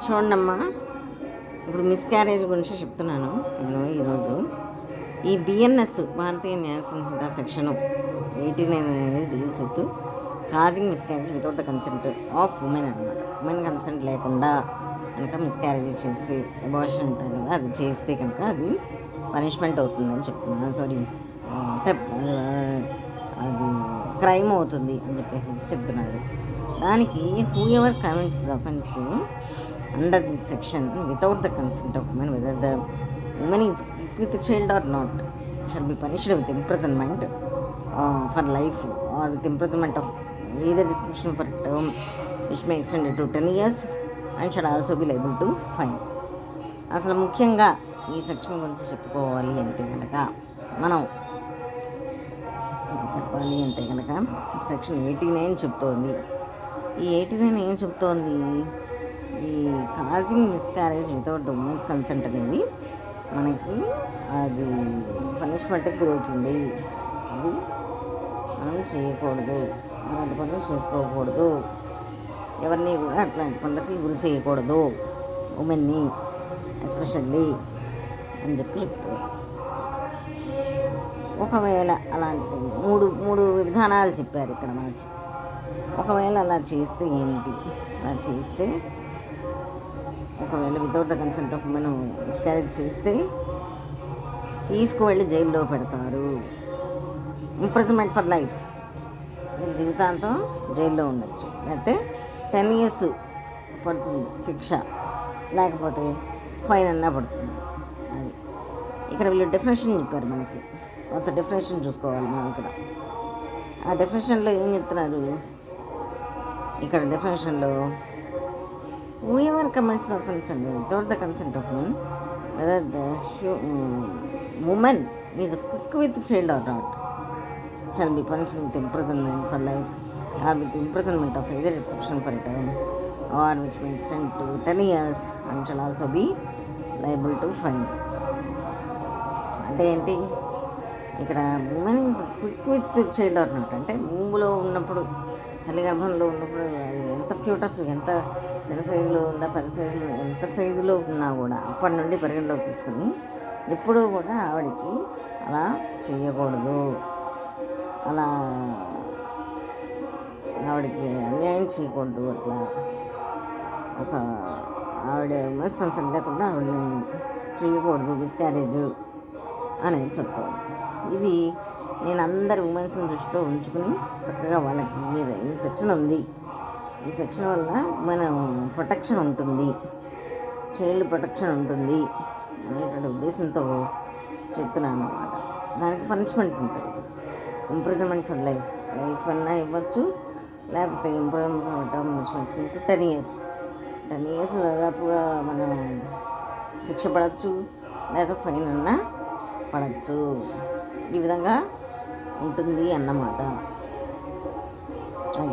చూడండమ్మా, ఇప్పుడు మిస్క్యారేజ్ గురించి చెప్తున్నాను నేను ఈరోజు. ఈ బిఎన్ఎస్ భారతీయ న్యాయ సంహిత సెక్షను 89 అనేది deals with causing miscarriage without the consent of women అనమాట. ఉమెన్ కన్సెంట్ లేకుండా కనుక మిస్క్యారేజ్ చేస్తే, అబార్షన్ ఉంటుంది కదా, అది చేస్తే కనుక అది పనిష్మెంట్ అవుతుందని చెప్తున్నాను. సారీ, అది క్రైమ్ అవుతుంది అని చెప్పేసి చెప్తున్నారు. దానికి who ever commits the offence under this section without the consent of women whether the women is with a child or not shall be punished with imprisonment for life or with imprisonment of either discretion for a term which may extend to 10 years and shall also be liable to fine. అసలు ముఖ్యంగా ఈ section గురించి చెప్పుకోవాలి అంటే కనుక మనం చెప్పాలి అంటే కనుక సెక్షన్ 89 చెప్తోంది. ఈ 89 ఏం చెప్తోంది? ఈ causing miscarriage without the women's consent అనేది మనకి అది పనిష్మెంట్కి గురవుతుంది. అది మనం చేయకూడదు, అలాంటి పనులు చేసుకోకూడదు, ఎవరిని కూడా అట్లాంటి పనులకి గురి చేయకూడదు, ఉమెన్ని ఎస్పెషల్లీ అని చెప్తారు. ఒకవేళ అలాంటి మూడు విధానాలు చెప్పారు ఇక్కడ మనకి. ఒకవేళ అలా చేస్తే ఏంటి? అలా చేస్తే ఒకవేళ without the consent of women miscarriage చేస్తే తీసుకువెళ్ళి జైల్లో పెడతారు. ఇంప్రిజన్మెంట్ ఫర్ లైఫ్, జీవితాంతం జైల్లో ఉండొచ్చు, లేకపోతే 10 years పడుతుంది శిక్ష, లేకపోతే ఫైన్ అన్నా పడుతుంది. అది ఇక్కడ వీళ్ళు డెఫినేషన్ చెప్పారు మనకి. కొంత డెఫినేషన్ చూసుకోవాలి మనం ఇక్కడ. ఆ డెఫినేషన్లో ఏం చెప్తున్నారు? ఇక్కడ డెఫినేషన్లో whoever commits the offence without the consent of woman, whether the woman is quick with child or not, shall be punished with imprisonment for life or with imprisonment of either description for a term or which may extend to 10 years and shall also be liable to fine. అంటే ఏంటి? ఇక్కడ women is quick with child or not అంటే భూమిలో ఉన్నప్పుడు, తల్లి గర్భంలో ఉన్నప్పుడు ఎంత ఫ్యూటర్స్ ఎంత చిన్న సైజులో ఉందా, పెద్ద సైజులో, ఎంత సైజులో ఉన్నా కూడా అప్పటి నుండి పరిగణలోకి తీసుకుని ఎప్పుడూ కూడా ఆవిడకి అలా చేయకూడదు, అలా ఆవిడకి అన్యాయం చేయకూడదు. అట్లా ఒక ఆవిడ ఉమెన్స్ కన్సెంట్ లేకుండా ఆవిడని చేయకూడదు మిస్క్యారేజ్ అనేది చెప్తాను. ఇది నేను అందరి ఉమెన్స్ని దృష్టిలో ఉంచుకుని చక్కగా వాళ్ళకి ఈ సెక్షన్ ఉంది, ఈ సెక్షన్ వల్ల మన ప్రొటెక్షన్ ఉంటుంది, చైల్డ్ ప్రొటెక్షన్ ఉంటుంది అనేటువంటి ఉద్దేశంతో చెప్తున్నాను అన్నమాట. దానికి పనిష్మెంట్ ఉంటుంది. ఇంప్రిజన్మెంట్ ఫర్ లైఫ్ అన్నా ఇవ్వచ్చు, లేకపోతే imprisonment term which makes 10 years. 10 years దాదాపుగా మనం శిక్ష పడవచ్చు, లేదా ఫైన్ అన్నా పడవచ్చు. ఈ విధంగా ఉంటుంది అన్నమాట.